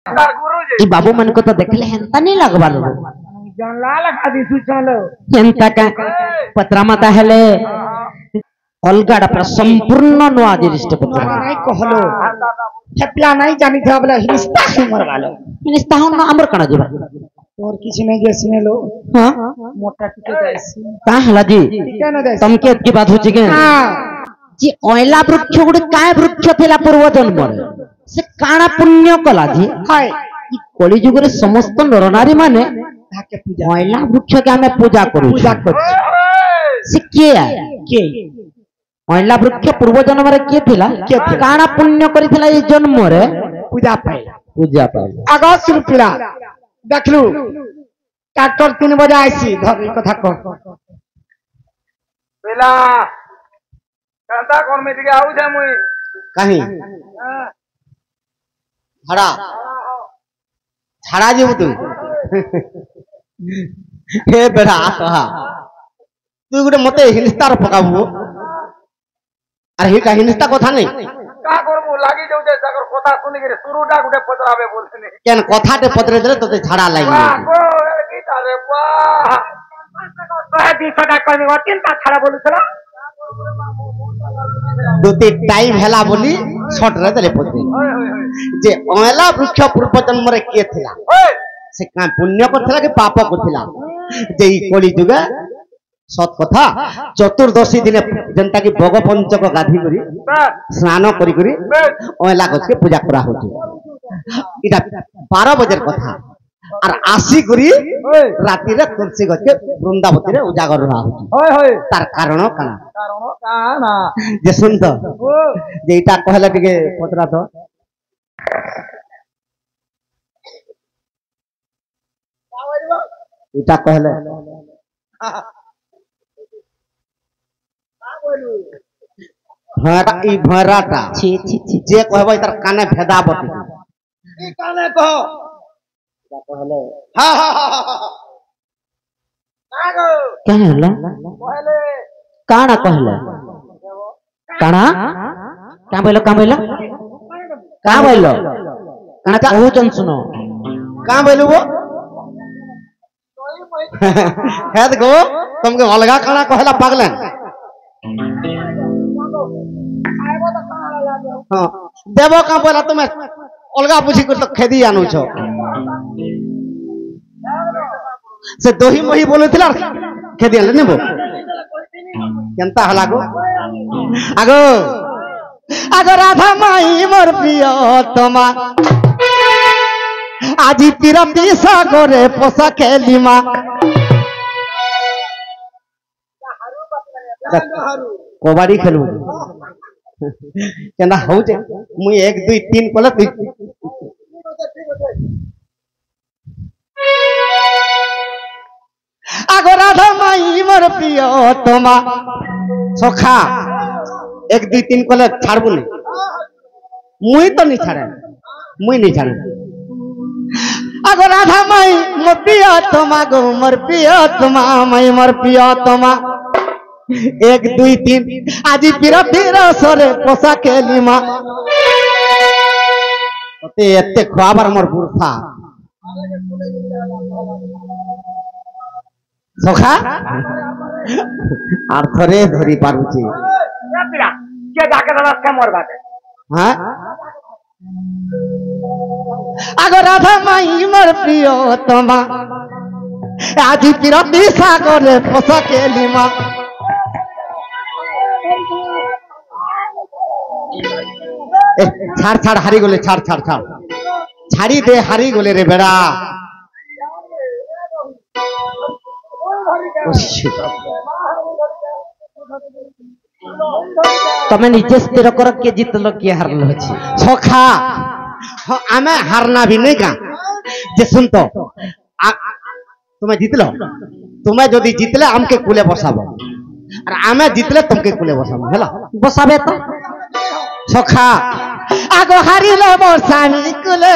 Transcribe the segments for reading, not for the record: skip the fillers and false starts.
ई बाबू मन को तो देखले हेंता नहीं लगवालो जानला लगा दी तू चलो हेंता का पत्रा माता हेले अलगाड़ा पर संपूर्ण नुआ जिरिष्ट पत्र नहीं कहलो छपला नहीं जानी था बोला हिस्सा उमर वालो हिस्सा हो ना अमर कना जीवा और किसी ने जैसे ने लो हां मोटा टिके जैसे का हला जी टिके न जैसे तमके की बात होची के हां जी ओयला वृक्ष गुड काय वृक्ष थेला पूर्व जन्म से काना पुण्य कला जी हाय ई कली युग रे समस्त नरनारी माने ताके पूजा ओयला वृक्ष के हमें पूजा करू से के ओयला वृक्ष पूर्व जन्म रे के थिला काना पुण्य करिथिला ई जन्म रे पूजा पाए अगस्त रुपया देखलू ट्रैक्टर 3 बजे आइसी धर कथा कह बेला कांता कोन में दिखे आउ जा मुई कहीं छड़ा छड़ा जीव तू हे बेड़ा कहा तू गुटे मते हिंस्तार पकाबू अरे ही का हिंस्ता कथा नहीं का करबू लागी जाउ जे सकर कथा सुनि के शुरूटा गुटे पचराबे बोलथने केन कथाटे पचरे देले तते छड़ा लागी वाह को गीता रे वाह कह दी सदा करबे अत्यंत छड़ा बोलू छला दोते टाइम हैला बोली शॉर्ट रे देले पचरे जे ओला वृक्ष पूर्व जन्म रे के थिला से का पुण्य करथिला कि पाप करथिला जे ई कली जुग सत कथा चतुर्दशी दिन जनता की बग पंचक गाधी करी स्नान करी करी ओला गछ के पूजा करा होती इटा 12 बजे कथा और आसी करी राती रे तुलसी गछ के वृंदावती रे उजागर रहा होती होय होय तार कारण काना जे सुन तो जे इटा कहला टिके पतरा तो इटा कहले ई भराटा छी छी छी जे कहबै तार काने भेदा बटी ई काने कहो कहले हां हां कागो कहला कहले काना कहले काना का बोलो का बोलो का बोलो काना का ओ जन सुनो का बोलो वो है देखो तुमके अलगा काना कहला पागलन हां देबो का बोला तुम अलगा बुझी कर तो खेदी आनु छो से दोही मोही बोलुथिला खेदी आले नेबो केनता हला गो आगो आगो राधा माई मोर प्रिय तमा आजी पिरती सागरे पोसा खेलीमा कबड्डी खेलू केना हो जे मुई 1 2 3 कले तू आगो राधा माई मोर प्रिय तमा सखा 1 2 3 कले छाड़बू नहीं मुई तो नहीं छाड़े मुई नहीं छाड़े आगो राधा माई मोर प्रिय तमा गो मोर प्रिय तमा माई मोर प्रिय तमा 1 2 3 आज पीरा पीरा सरे पोसा खेली मा ते एते खवाबार मोर बुरथा सखा आर थरे धरी पारुची के जाके दला से मोर बाटे हां आगो राधा माई मोर प्रिय तमा आज पीरा पीसा करे पोसा खेली मा छाड़ छाड़ हारी गोले छाड़ छाड़ छाड़ छाड़ी दे हारी गोले रे बेड़ा तमे निजे स्थिर कर के जितलो के हारलो अछि सखा आमे हारना भी नहीं का जे सुन तो तुम्हें जितलो तुम्हें जदी जितले हमके कुले बसाबो और आमे जितले तुमके कुले बसाबो हैला बसाबे तो सखा आगो हारिले बसामी कुले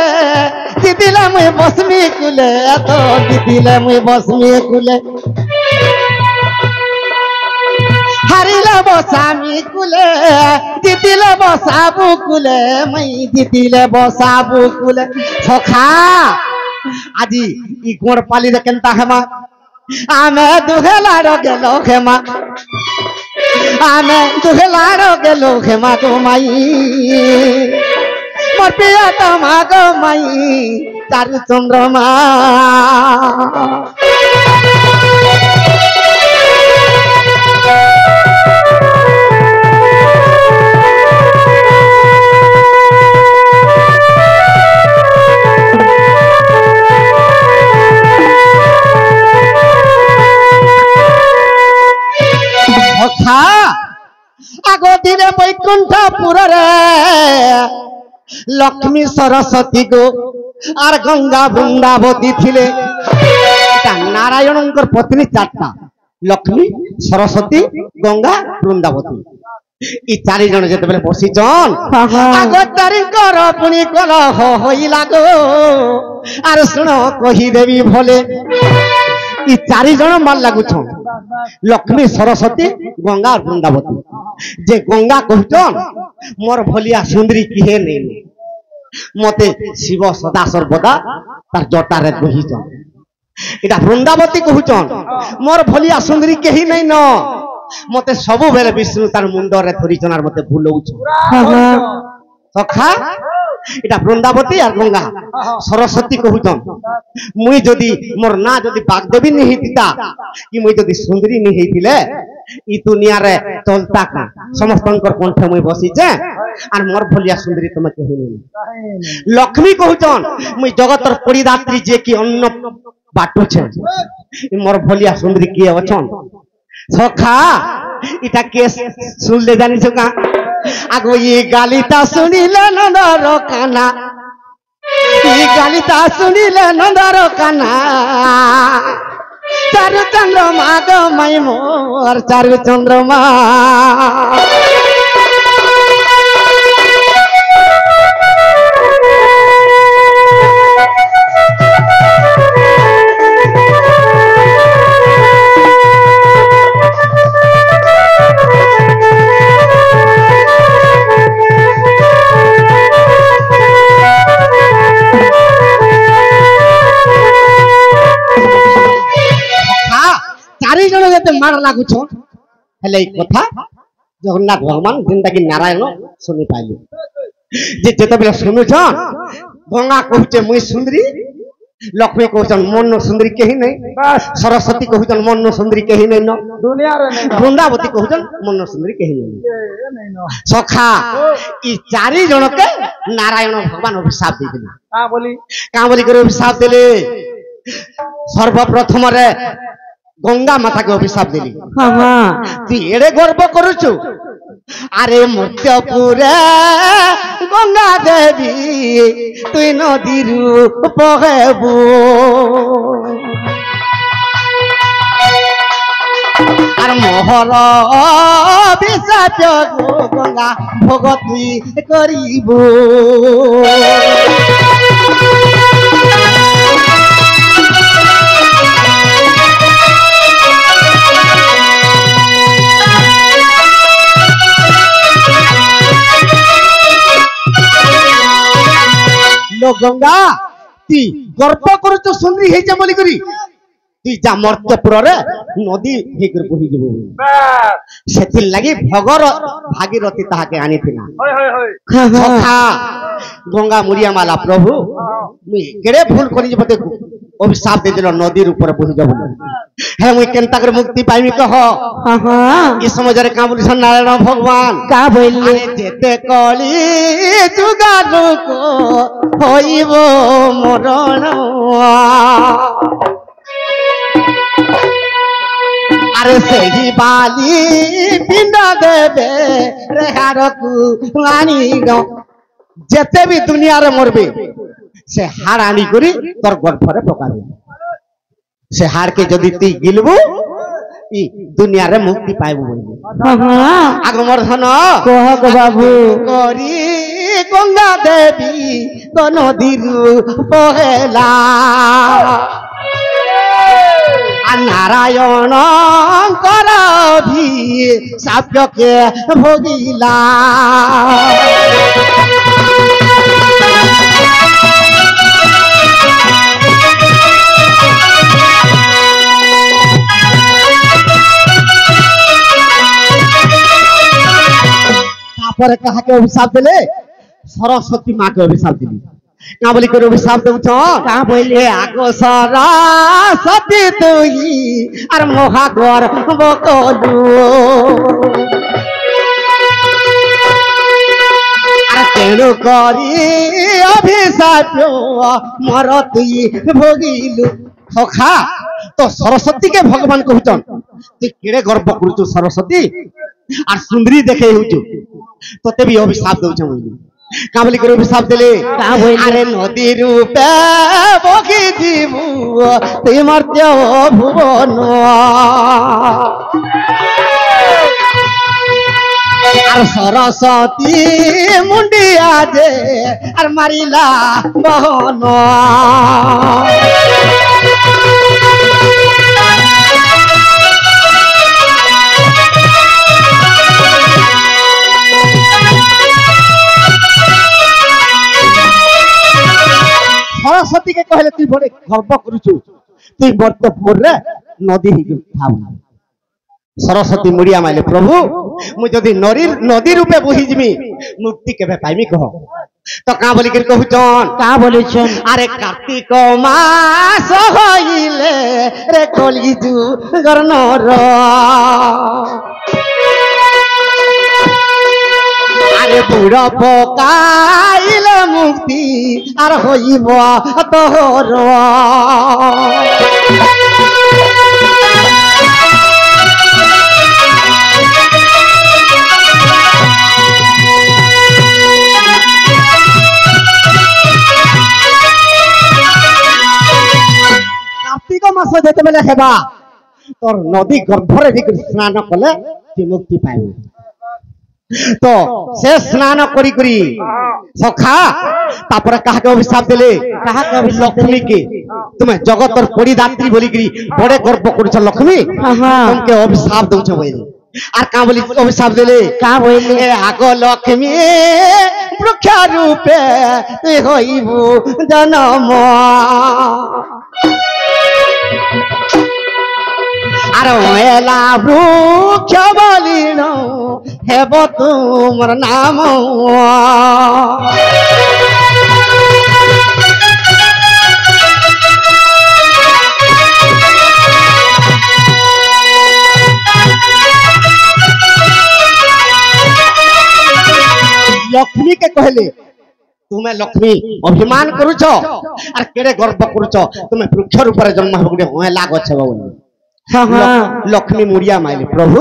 जितिले मुई बसमी कुले तो जितिले मुई बसमी कुले হারিলে বসামি কুলে জিতিলে বসাবু কুলে মাই জিতিলে বসাবু কুলে সখা আজি ই গোড় পালিলে কেনতা হেমা আমি দুহেলার গেল হেমা আমি দুহেলার গেল হেমা গো মাই মোর প্রিয়তমা গো মাই চারু চন্দ্রমা আগো দিনে বৈকুণ্ঠপুর রে লক্ষ্মী সরস্বতী গো আর গঙ্গা বৃন্দাবতী ছিলে নারায়ণঙ্কর পত্নী চারটা লক্ষ্মী সরস্বতী গঙ্গা বৃন্দাবতী এই চারিজন যেতবে বসিছন আগো চারিঙ্কর পুনি কলহ হইলা গো আর শুণ কহিদেবী ভলে এই চারিজন মার লাগুছন লক্ষ্মী সরস্বতী গঙ্গা আর বৃন্দাবতী যে গঙ্গা কহিছন মোর ভলিয়া সুন্দরী কিহে নেই মতে শিব সদা সর্বদা তার জটারে কহিছন এটা বৃন্দাবতী কহুছন মোর ভলিয়া সুন্দরী কেহি নেই ন মতে ସବୁବେଳେ বিষ্ণু তার মুন্ডরে ধরিছন আর মতে ভুলৌছ সখা এটা বৃন্দাবতী আর গঙ্গা সরস্বতী কহুছন মুই যদি মোর না যদি বাগদেবী নি হইতিতা কি মুই যদি সুন্দরী নি হইতিলে ই দুনিয়ারে চলতা কা সমস্তঙ্কর কণ্ঠে মুই বসিছে আর মোর ভলিয়া সুন্দরী তুমি কেহি নেই লক্ষ্মী কহুছন মুই জগতর পরিদাত্রী যে কি অন্য বাটুছে মোর ভলিয়া সুন্দরী কি অছন সখা এটা কে শুনলে জানিছ কা আগো এই গালিটা শুনিলে নন্দর কানা এই গালিটা শুনিলে নন্দর কানা চারু চন্দ্রমা গো মাই মোর চারু চন্দ্রমা চারিজন যেতে মার লাগুছ হেলে এই কথা জগন্নাথ ভগবান যেনটাকি নারায়ণ শুনি পাইলি যে যেতবেলে শুনুছন গঙ্গা কহুছে মুই সুন্দরী লক্ষ্মী কহুছন মন সুন্দরী কেহি নেই সরস্বতী কহুছন মন সুন্দরী কেহি নেই ন বৃন্দাবতী কহুছন মন সুন্দরী কেহি নেই সখা ই চারিজনকে নারায়ণ ভগবান অভিশাপ দিয়েছিলেন কা বলি করে অভিশাপ দিলে সর্বপ্রথমরে গঙ্গা মাতাকে অভিশাপ দিলি তুই এড়ে গর্ব করুছু আরে মর্ত্যপুরে গঙ্গা দেবী তুই নদীর বহেবু আর মোহর অভিশাপ গঙ্গা ভোগ তুই করিবু গঙ্গা তুই গর্ব করুছ সুন্দরী হয়েছে বলি করি তুই যা মর্ত্যপুরে নদী হেকর বহি যাব সেথির লাগি ভগর ভাগীরথী তাহাকে আনিছিলা সখা গঙ্গা মুড়িয়া মালা প্রভু মুই কেড়ে ভুল করি যে মতে অভিশাপ দিয়ে দিল নদীর উপরে বহি যাব হ্যাঁ মুই কেনতা করে মুক্তি পাইমি কহ এই সমাজরে কা বলিছ নারায়ণ ভগবান কা বললে যেতে কলি যুগা লোক হইব মরণ আরে সেই বালি পিণ্ড দেবে রেহারকু আনি যেতে বি দুনিয়ারে মরবে সে হার আনি করি তোর গর্ভরে পকাবে সে হারকে যদি তুই গিলবু ই দুনিয়ারে মুক্তি পাইবু বলবি আগমর ধন কহ বাবু করি গঙ্গা দেবী তো নদীর বহেলা নারায়ণଙ୍କର ଅଭିଶାପକେ ଭୋଗିଲା। তারপরে কাহাকে অভিশাপ দিলে? সরস্বতী মাকে অভিশাপ দিলি। না বলি করে অভিশাপ দেউছ কা বইলে আগ সরস্বতী তুই আর মহাগর বকলু আর তেণু করি অভিশাপ মর তুই ভোগিলু। সখা তো সরস্বতীকে ভগবান কহুছন তুই কেড়ে গর্ব করুছু সরস্বতী আর সুন্দরী দেখে হউছু তোতে भी অভিশাপ দেউছ বলি। কা বলি করে অভিশাপ দিলে? আরে নদী রূপে বগি জীবু তুই মর্ত্য ভুবন আর সরস্বতী মুন্ডিয়া যে আর মারিলা বহন। সরস্বতী কে কহিলে তুই বড় গর্ব করুছু তুই বর্তপুর রে নদী থাম। সরস্বতী মুড়িয়া মাইলে প্রভু মু যদি নদী রূপে বহি যিমি মুক্তি কেবে পাইমি কহ। তো কা বলি কি কহুছন? কা বলিছন? আরে কার্তিক মাস হইলে রে কলি যুগর নর আরে বুড় পকাইলে মুক্তি আর হইব তোর। কার্তিক মাস যেতবেলে হেবা তোর নদী গর্ভরে স্নান কলে তুই মুক্তি পাইবু। তো সে স্নান করি করি সখা তারপরে কাহাকে অভিশাপ দিলে? কাহাকে? লক্ষ্মীকে। তুমি জগতর পরিদাত্রী বলি করি বড় গর্ব করছ লক্ষ্মী তোমাকে অভিশাপ দউছ বইলে। আর কা বলি অভিশাপ দিলে? কা বইলে? আগ লক্ষ্মী বৃক্ষ রূপে তুই হইবু জনম আর এলা বৃক্ষ বলিল হেব তোমার নাম। লক্ষ্মী কে কহিলে তুমি লক্ষ্মী অভিমান করুছ আর কেড়ে গর্ব করুছ তুমি বৃক্ষ রূপে জন্ম হব গোটে অয়েলা গছ বলি। লক্ষ্মী মুড়িয়া মাইলে প্রভু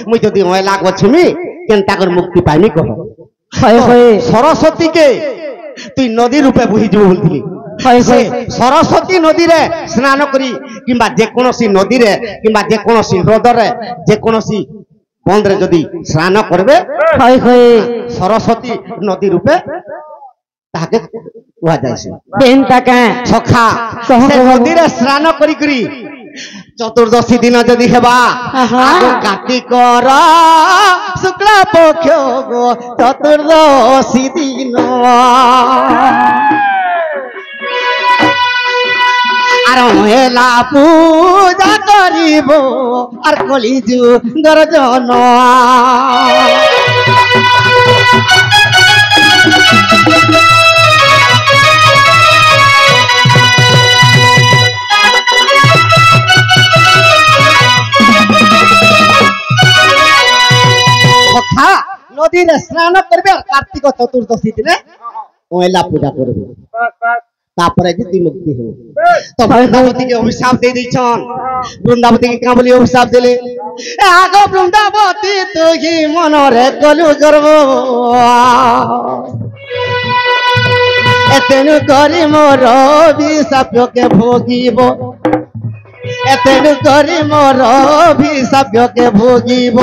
মুই যদি অয়েলা গছমি কেনতা করে মুক্তি পাইমি কহ। সরস্বতী কে তুই নদী রূপে বহি যাব বলছিলি। সরস্বতী নদীরে স্নান করি কিংবা যেকোনসি নদীরে কিংবা যেকোনসি হ্রদরে যেকোনসি বন্ধরে যদি স্নান করবে সরস্বতী নদী রূপে তাকে কুয়া যাইছে। সখা নদীরে স্নান করি করি চতুর্দশী দিন যদি হেবা কার্তিকর শুক্লা পক্ষ গো চতুর্দশী দিন আর হেলা পূজা করিব আর কলি যুগর জন। নদীরে স্নান করবে আর কার্তিক চতুর্দশী দিনে মহিলা পূজা করবে তারপরে তুই মুক্তি হবে। তো বৃন্দাবতীকে অভিশাপ দিয়ে দিয়েছন। বৃন্দাবতীকে কা বলি অভিশাপ দিলে? আগ বৃন্দাবতী তুই মনরে কলু গর্ব তেণু করি মোর অভিশাপকে ভোগিব তেণু করি মোর অভিশাপকে ভোগিব।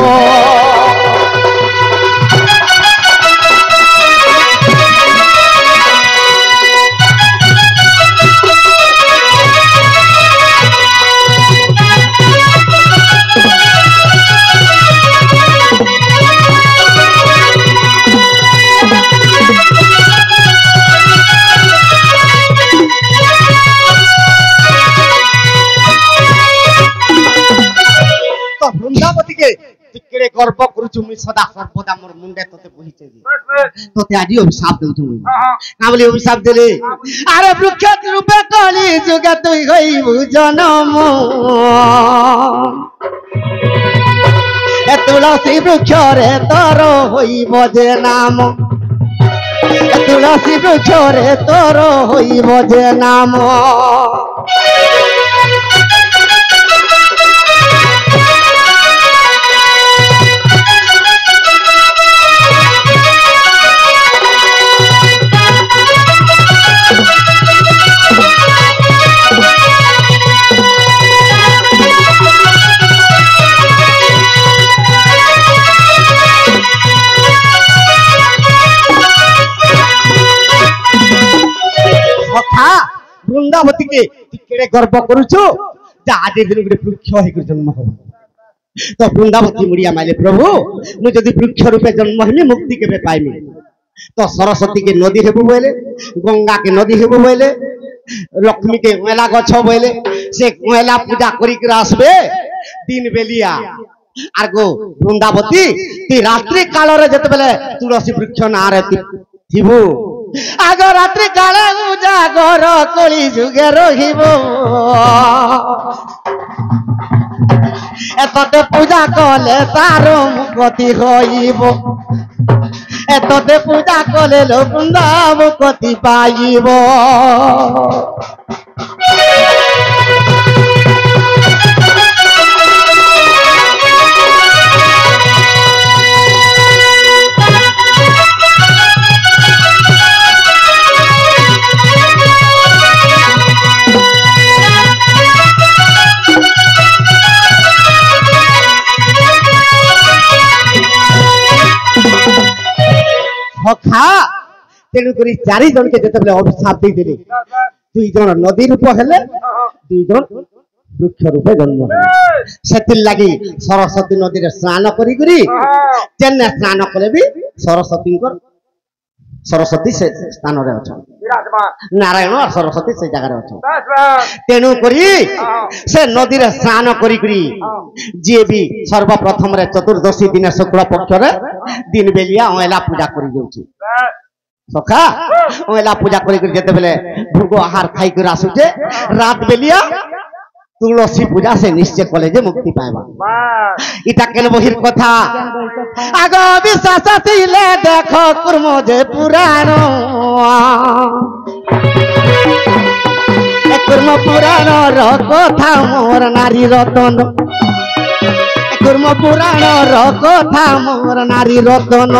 গর্ব করুছু মুই সদা সর্বদা মোর মুন্ডে তোতে বহিছে তোতে আদি অভিশাপ দেউছু মুই না বলি অভিশাপ দেলে আরে বৃক্ষ রূপে কলি যুগে তুই হইবু জনম এ তুলসী বৃক্ষরে তোর হইব যে নাম এ তুলসী বৃক্ষরে তোর হইব যে নাম বৃন্দাবতী কে কেড়ে গর্ব করুছু যে আজ দিন গোটে বৃক্ষ হয়ে জন্ম হব তো বৃন্দাবতী মুড়িয়া মাইলে প্রভু মু যদি বৃক্ষ রূপে জন্ম হইনি মুক্তি কেবে পাইমি তো সরস্বতী কে নদী হেবু বইলে গঙ্গা কে নদী হেবু বইলে লক্ষ্মী কে মেলা গছ বইলে সে মেলা পূজা করি আসবে দিন বেলিয়া আর গো বৃন্দাবতী তুই রাত্রি কালরে যেতে বেলে তুলসী বৃক্ষ না রে থিবু আগ রাত্রি কালে উজাগর কলি যুগে রহিব এততে পূজা কলে তার মুক্তি হইব এততে পূজা কলে লোকন্দা মুক্তি পাইব সখা তেণুকরি চারি জনকে যেতবে অভিশাপ দিয়ে দেবে দুই জন নদী রূপ হেলে দুই জন বৃক্ষ রূপে জন্ম সেতির লাগি সরস্বতী নদীরে স্নান করি যেনে স্নান কলে বি সরস্বতী সে স্থাନରେ অছন নারায়ণ আর সরস্বতী সেই জায়গায় অছন তেণু করি সে নদীরে স্নান করি যে বি সর্বপ্রথমরে চতুর্দশী দিনে শুক্ল পক্ষরে দিন বেলিয়া অয়লা পূজা করি যাଉଛି সখা অয়লা পূজা করি যেতে বেলে ভোগ আহার খাই করে আসুছে রাত বেলিয়া তুলসী পূজা সে নিশ্চয় কলেজে মুক্তি পাইবা এটা কেন বহির কথা আগ বিশ্বাস ছিলে দেখো কুর্ম যে পুরাণ কুর্ম পুরাণর কথা মোর নারী রতন কুর্ম পুরাণর কথা মোর নারী রতন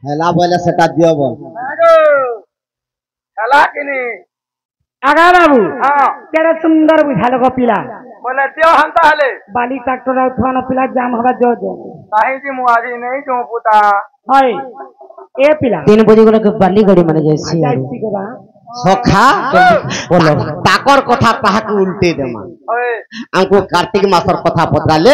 হেলা বলে সেটা দিও বল হেলা কিনি আগা বাবু কেড়ে সুন্দর বুঝালো গো পিলা বলে দিও হান্তা হলে বালি ট্রাক্টর উঠানো পিলা জাম হবা জো জো नहीं जी मुआजी नहीं जो पुता হয় এ পিলা 3 বজে গলে বালি গাড়ি মানে যাইছি যাইছি গো বা সখা বলো তাকর কথা তাহাকে উল্টে দেমা ओए আমকো কার্তিক মাসর কথা পত্রালে